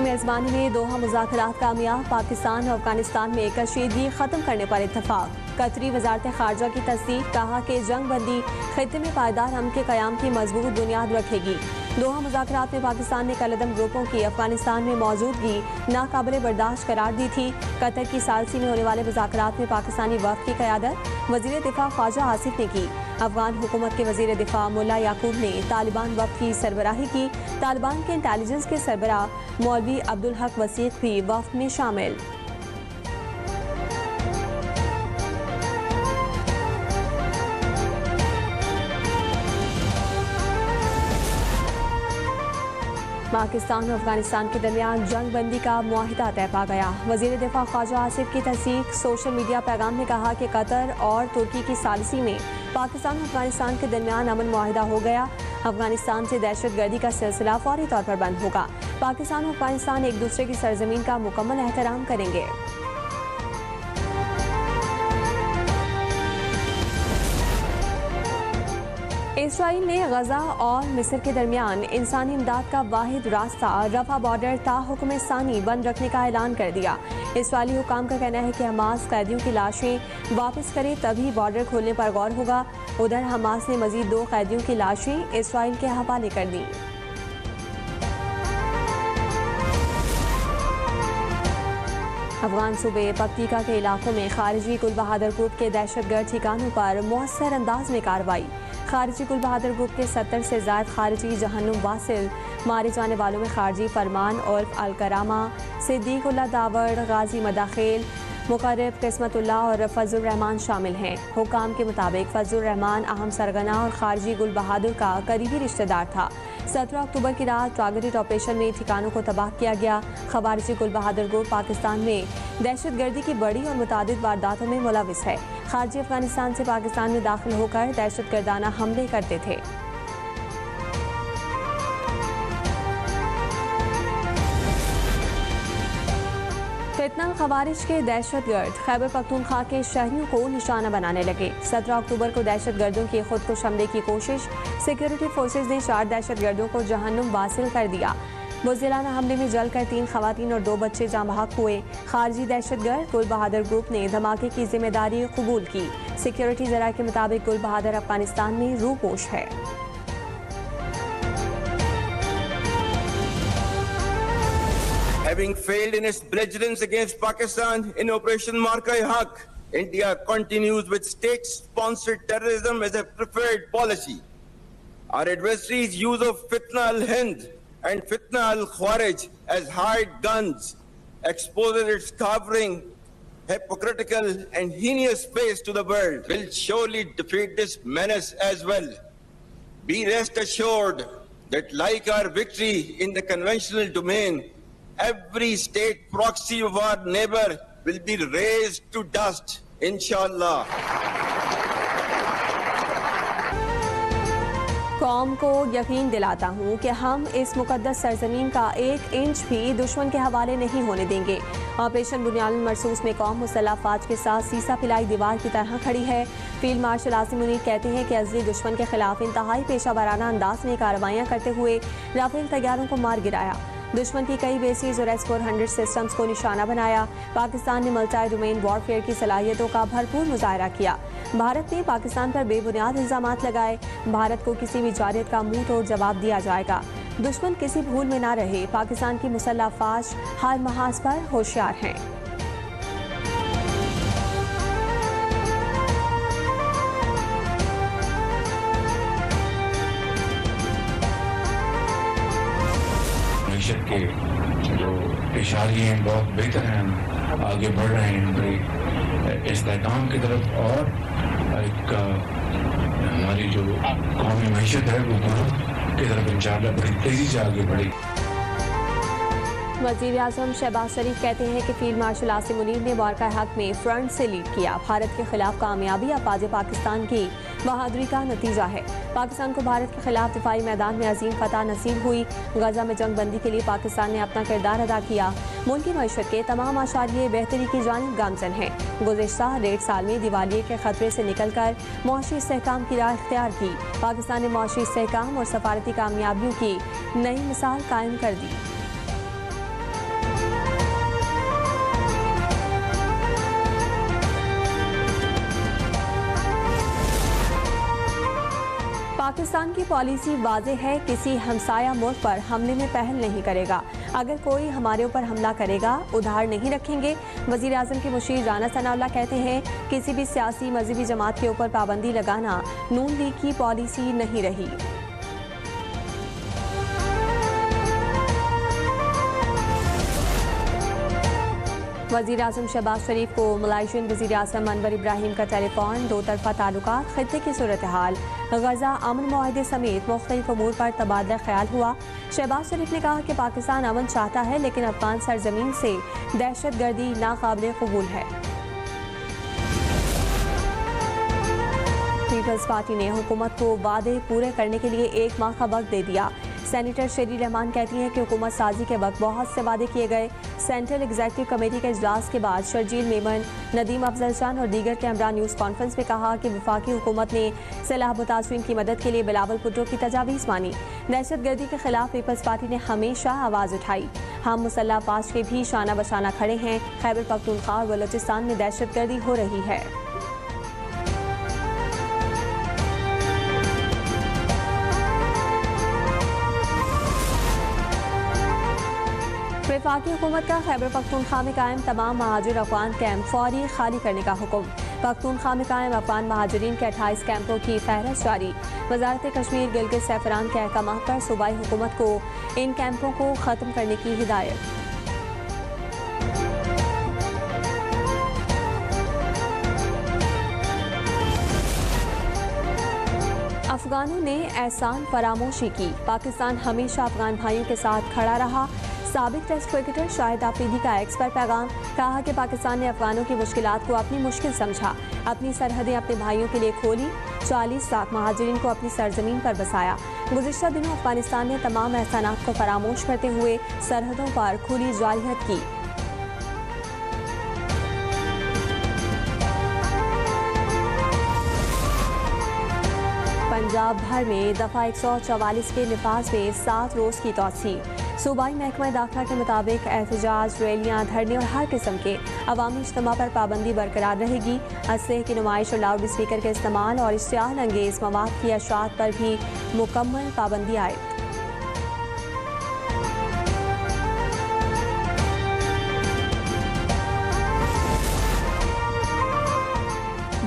मेजबानी में दोहा मुज़ाकरात कामयाब, पाकिस्तान और अफगानिस्तान में कशीदगी खत्म करने पर इत्तफाक। कतरी वजारत खारजा की तस्दीक, कहा कि जंग बंदी खित्ते में पायदार अमन के क़याम की मजबूत बुनियाद रखेगी। दोहा मुज़ाकरात में पाकिस्तान ने कलअदम ग्रुपों की अफगानिस्तान में मौजूदगी नाकाबिले बर्दाश्त करार दी थी। कतर की सालसी में होने वाले मुज़ाकरात में पाकिस्तानी वफ़द की क़यादत वज़ीर दिफा ख्वाजा आसिफ ने की। अफगान हुकूमत के वज़ीर दिफा मुल्ला याकूब ने तालिबान वफ़द की सरबराही की। तालिबान के इंटेलिजेंस के सरबराह मौलवी अब्दुल हक वसीक़ भी वफ़द में शामिल। पाकिस्तान और अफगानिस्तान के दरमियान जंग बंदी का मुआहिदा तय पा गया। वज़ीर दिफा ख्वाजा आसिफ की तस्दीक। सोशल मीडिया पैगाम में कहा कि कतर और तुर्की की सालिसी में पाकिस्तान और अफगानिस्तान के दरमियान अमन मुआहिदा हो गया। अफगानिस्तान से दहशत गर्दी का सिलसिला फौरी तौर पर बंद होगा। पाकिस्तान और अफगानिस्तान एक दूसरे की सरजमीन का मुकम्मल एहतराम करेंगे। इसराइल ने गजा और मिस्र के दरमियान इंसानी इमदाद का वाहिद रास्ता रफा बॉर्डर ताहुक्म सानी बंद रखने का ऐलान कर दिया। इसराइली हुकाम का कहना है कि हमास कैदियों की लाशें वापस करे तभी बॉर्डर खोलने पर गौर होगा। उधर हमास ने मजीद 2 कैदियों की लाशें इसराइल के हवाले कर दी। अफगान सूबे पक्तिका के इलाकों में खारिजी गुल बहादुर ग्रुप के दहशतगर्द ठिकानों पर मौसर अंदाज में कार्रवाई। खारिजी गुल बहादुर ग्रुप के 70 से ज़ायद खारिजी जहन्नुम वासिल मारे जाने वालों में खारजी फरमान उर्फ अल करामा, सिद्दीकुल्लाह दावड़, गाजी मदाखिल, मुकर्रब किस्मतुल्लाह और फजल रहमान शामिल हैं। हुकाम के मुताबिक फजल रहमान अहम सरगना और खारजी गुल बहादुर का करीबी रिश्तेदार था। 17 अक्टूबर की रात टारगेटेड ऑपरेशन में ठिकानों को तबाह किया गया। खवारिजी गुल बहादुर ग्रुप पाकिस्तान में दहशत गर्दी की बड़ी और मुतादिद वारदातों में मुलविस है। खारजी अफगानिस्तान से पाकिस्तान में दाखिल होकर दहशत गर्दाना हमले करते थे। फितना खवारिज के दहशतगर्द खैबर पख्तूनख्वा के शहरियों को निशाना बनाने लगे। 17 अक्टूबर को दहशतगर्दों की खुदकुश हमले की कोशिश। सिक्योरिटी फोर्सेज ने 4 दहशतगर्दों को जहन्नुम वासिल कर दिया। बुज़दिलाना हमले में जलकर 3 खवातीन और 2 बच्चे जाँ बहक हुए। खारजी दहशतगर्द गुल बहादुर ग्रुप ने धमाके की जिम्मेदारी कबूल की। सिक्योरिटी ज़राए के मुताबिक गुल बहादुर अफगानिस्तान में रूपोश है। Having failed in its belligerence against Pakistan in Operation Marka-e-Haq, India continues with state-sponsored terrorism as a preferred policy. Our adversaries' use of Fitna al-Hind and Fitna al-Khawarij as hired guns exposes its cowering, hypocritical and heinous face to the world. Will surely defeat this menace as well. Be rest assured that like our victory in the conventional domain, every state proxy of our neighbor will be razed to dust, inshallah. कौम को यकीन दिलाता हूँ कि हम इस मुकद्दस सरजमीन का 1 inch भी दुश्मन के हवाले नहीं होने देंगे। ऑपरेशन बुनियाद मरसूस में कौम मुसल्लह अफवाज के साथ सीसा पिलाई दीवार की तरह खड़ी है। फील्ड मार्शल आसिम मुनीर कहते हैं कि अज़ली दुश्मन के खिलाफ इंतहाई पेशा वाराना अंदाज में कार्रवाइयाँ करते हुए राफेल तैयारों को मार गिराया। दुश्मन की कई बेसीज और S-400 सिस्टम्स को निशाना बनाया। पाकिस्तान ने मल्टी डोमेन वॉरफेयर की सलाहियतों का भरपूर मुजाहरा किया। भारत ने पाकिस्तान पर बेबुनियाद इल्जामात लगाए। भारत को किसी भी जारियत का मुंह तोड़ जवाब दिया जाएगा। दुश्मन किसी भूल में ना रहे। पाकिस्तान की मुसल्लह अफवाज हर महाज पर होशियार हैं। के जो इशारे हैं बहुत बेहतर हैं, आगे बढ़ रहे हैं बड़ी इस्तेहकाम की तरफ और एक हमारी जो कौमी मैशत है वो दोनों की तरफ इंशाअल्लाह बड़ी तेजी से आगे बढ़ेगी। वज़ीर आज़म शहबाज शरीफ कहते हैं कि फील्ड मार्शल आसिम मुनीर ने मार्का-ए-हक में फ्रंट से लीड किया। भारत के खिलाफ कामयाबी अफवाज पाकिस्तान की बहादुरी का नतीजा है। पाकिस्तान को भारत के खिलाफ दिफाई मैदान में अजीम फतह नसीब हुई। गजा में जंग बंदी के लिए पाकिस्तान ने अपना किरदार अदा किया। मुल्क की मईशत के तमाम आशारिये बेहतरी की जानिब गामजन हैं। गुज़िश्ता 1.5 साल में दिवालिये के खतरे से निकल कर मुआशी इस्तेहकाम की राह इख्तियार की। पाकिस्तान ने मुआशी इस्तेहकाम और सफारती कामयाबियों की नई मिसाल कायम कर दी। पाकिस्तान की पॉलिसी वाज़ेह है, किसी हमसाया मुल्क पर हमले में पहल नहीं करेगा। अगर कोई हमारे ऊपर हमला करेगा उधार नहीं रखेंगे। वज़ीर आज़म के मुशीर राना सनाउल्लाह कहते हैं किसी भी सियासी मजहबी जमात के ऊपर पाबंदी लगाना नून लीग की पॉलिसी नहीं रही। वज़ीर आज़म शहबाज शरीफ को मलाइशियन वज़ीर आज़म अनवर इब्राहिम का टेलीफोन, दो तरफ़ा ताल्लुकात, खित्ते की सूरत हाल, गजा अमन मुआहदे समेत मुख्तलिफ अमूर पर तबादला ख्याल हुआ। शहबाज शरीफ ने कहा कि पाकिस्तान अमन चाहता है लेकिन अफगान सरजमीन से दहशत गर्दी नाकाबिल कबूल है। पीपल्स पार्टी ने हुकूमत को वादे पूरे करने के लिए 1 माह का वक्त दे दिया। सेनेटर शेरी रहमान कहती हैं कि हुकूमत साजी के वक्त बहुत से वादे किए गए। सेंट्रल एग्जीक्यूटिव कमेटी के इजलास के बाद शर्जील मेमन, नदीम अफजल शाह और दीगर के हमरा न्यूज़ कॉन्फ्रेंस में कहा कि वफाकी हुकूमत ने सलाह मुतासरीन की मदद के लिए बिलावल भुट्टो की तजावीज़ मानी। दहशत गर्दी के खिलाफ पीपल्स पार्टी ने हमेशा आवाज़ उठाई। हम मुसल्लह अफवाज के भी शाना बशाना खड़े हैं। खैबर पख्तूनख्वा और बलोचिस्तान में दहशत गर्दी हो रही है। वफाकी हुकूमत का खैबर पख्तूनख्वा में कायम तमाम महाजिर अफगान कैंप फौरी खाली करने का हुक्म। पख्तूनख्वा में कायम अफगान महाजरीन के 28 कैंपों की फहरिस्त जारी। वजारत कश्मीर गिलगित सैफरान के अहकाम पर सूबाई हुकूमत को इन कैंपों को ख़त्म करने की हिदायत। अफगानों ने एहसान फरामोशी की। पाकिस्तान हमेशा अफगान भाइयों के साथ खड़ा रहा। साबिक टेस्ट क्रिकेटर शाहिद आफरीदी का एक्स पर पैगाम, कहा कि पाकिस्तान ने अफगानों की मुश्किलात को अपनी मुश्किल समझा, अपनी सरहदें अपने भाइयों के लिए खोली, 40 लाख महाजरीन को अपनी सरजमीन पर बसाया। गुज़िश्ता दिनों अफगानिस्तान ने तमाम एहसानात को फरामोश करते हुए सरहदों पर खुली जारहियत की। पंजाब भर में दफ़ा 144 के निफाज में 7 रोज़ की तौसीह। सूबाई महकमा दाखिला के मुताबिक एहतजाज, रैलियाँ, धरने और हर किस्म के अवामी इज्तिमा पर पाबंदी बरकरार रहेगी। असलहे की नुमाइश और लाउड स्पीकर के इस्तेमाल और इश्तियाल अंगेज मवाद की अशात पर भी मुकम्मल पाबंदी आयद।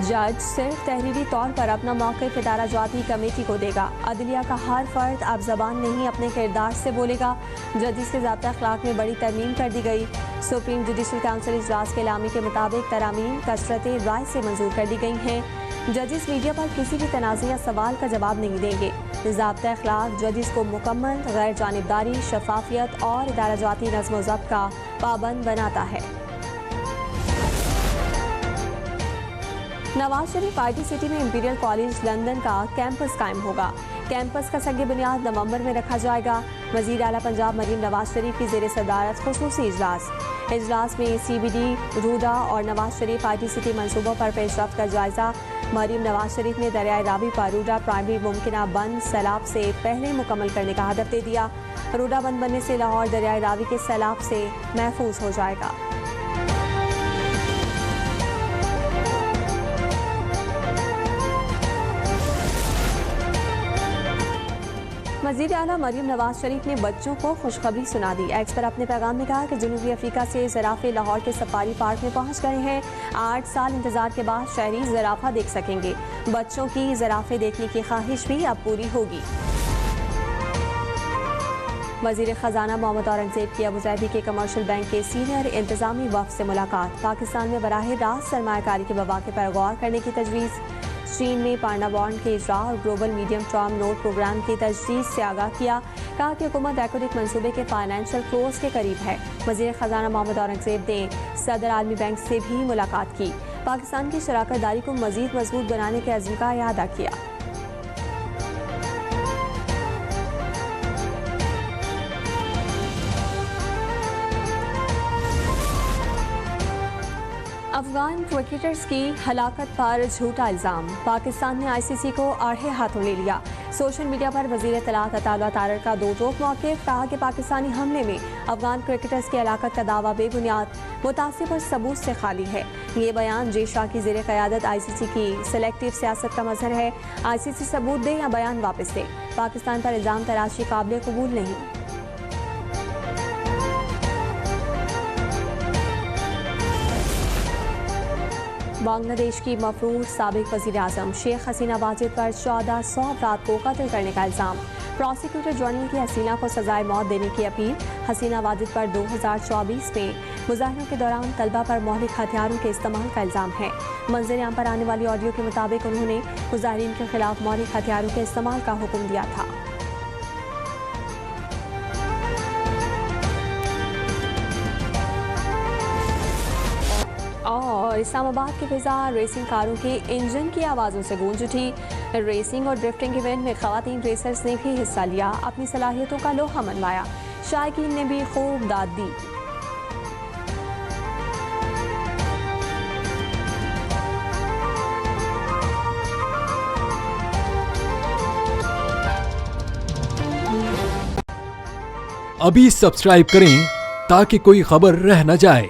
जज सिर्फ तहरीरी तौर पर अपना मौक़िफ़ इदारा जाती कमेटी को देगा। अदलिया का हर फर्द अब ज़बान नहीं अपने किरदार से बोलेगा। जजिस के ज़ाब्ता अखलाक में बड़ी तरमीम कर दी गई। सुप्रीम जुडिशल काउंसिल इजलास के एलामी के मुताबिक तरामीम कसरत राय से मंजूर कर दी गई हैं। जजिस मीडिया पर किसी भी तनाज़ या सवाल का जवाब नहीं देंगे। ज़ाब्ता अखलाक जजिस को मुकम्मल गैर जानिबदारी, शफाफियत और इदारा जाती नज़्म व ज़ब्त का पाबंद बनाता है। नवाज शरीफ आईटी सिटी में इंपीरियल कॉलेज लंदन का कैंपस कायम होगा। कैंपस का संग बुनियाद नवंबर में रखा जाएगा। वज़ीर आला पंजाब मरीम नवाज शरीफ की ज़ेर सदारत खुसूसी इजलास में CBD, रूडा और नवाज शरीफ आईटी सिटी मनसूबों पर पेशरफ्त का जायजा। मरीम नवाज शरीफ ने दरियाए रावी पर रूडा प्राइमरी मुमकिना बंद सैलाब से पहले मुकम्मल करने का हदफ दे दिया। रूडा बंद बनने से लाहौर दरियाए रावी के सैलाब से महफूज हो जाएगा। वज़ीर आला मरीम नवाज शरीफ ने बच्चों को खुशखबरी सुना दी। एक्स पर अपने पैगाम में कहा कि जनूबी अफ्रीका से ज़राफ़े लाहौर के सफारी पार्क में पहुंच गए हैं। 8 साल इंतजार के बाद शहरी ज़राफ़ा देख सकेंगे। बच्चों की ज़राफ़े देखने की ख्वाहिश भी अब पूरी होगी। वज़ीर ख़जाना मोहम्मद औरंगज़ेब की अबूधाबी के कमर्शियल बैंक के सीनियर इंतज़ामी वफ़द से मुलाकात। पाकिस्तान में बराह रास्त सरमायाकारी के मौक़े पर गौर करने की तजवीज़। चीन में पांडा बॉन्ड के इजरा और global medium term note programme की तजदीद से आगाह किया। कहा कि हुकूमत एक्विडिक मनसूबे के फाइनेंशियल क्लोज के करीब है। वज़ीर ख़जाना मोहम्मद औरंगज़ेब ने सदर आलमी बैंक से भी मुलाकात की। पाकिस्तान की शराकत दारी को मज़ीद मजबूत बनाने के अज़्म का इआदा किया। अफगान क्रिकेटर्स की हलाकत पर झूठा इल्जाम। पाकिस्तान ने ICC को आड़े हाथों ले लिया। सोशल मीडिया पर वजीर इत्तलात अताउल्लाह तारर का दो टोक मौक़िफ़, कहा कि पाकिस्तानी हमले में अफगान क्रिकेटर्स की हलाकत का दावा बेबुनियाद, मुतासिब और सबूत से खाली है। ये बयान जे शाह की ज़ेर क़यादत ICC की सेलेक्टिव सियासत का मजहर है। ICC सबूत दे या बयान वापस दे, पाकिस्तान पर इल्ज़ाम तराशी काबिल कबूल नहीं। बांग्लादेश की मफरूर साबिक वज़ीर आज़म शेख हसीना वाजिद पर 1400 अफराद को कत्ल करने का इल्ज़ाम। प्रोसिक्यूटर जनरल की हसीना को सजाए मौत देने की अपील। हसीना वाजिद पर 2024 में मुजाहरों के दौरान तलबा पर मौलिक हथियारों के इस्तेमाल का इल्ज़ाम है। मंजर-ए-आम पर आने वाली ऑडियो के मुताबिक उन्होंने मुजाहिरीन के खिलाफ मौलिक हथियारों के इस्तेमाल का हुक्म दिया था। और इस्लामाबाद की फिजा रेसिंग कारों के इंजन की आवाज़ों से गूंज उठी। रेसिंग और ड्रिफ्टिंग इवेंट में ख़वातीन रेसर्स ने भी हिस्सा लिया, अपनी सलाहियतों का लोहा मनवाया। शायकीन ने भी खूब दाद दी। अभी सब्सक्राइब करें ताकि कोई खबर रह न जाए।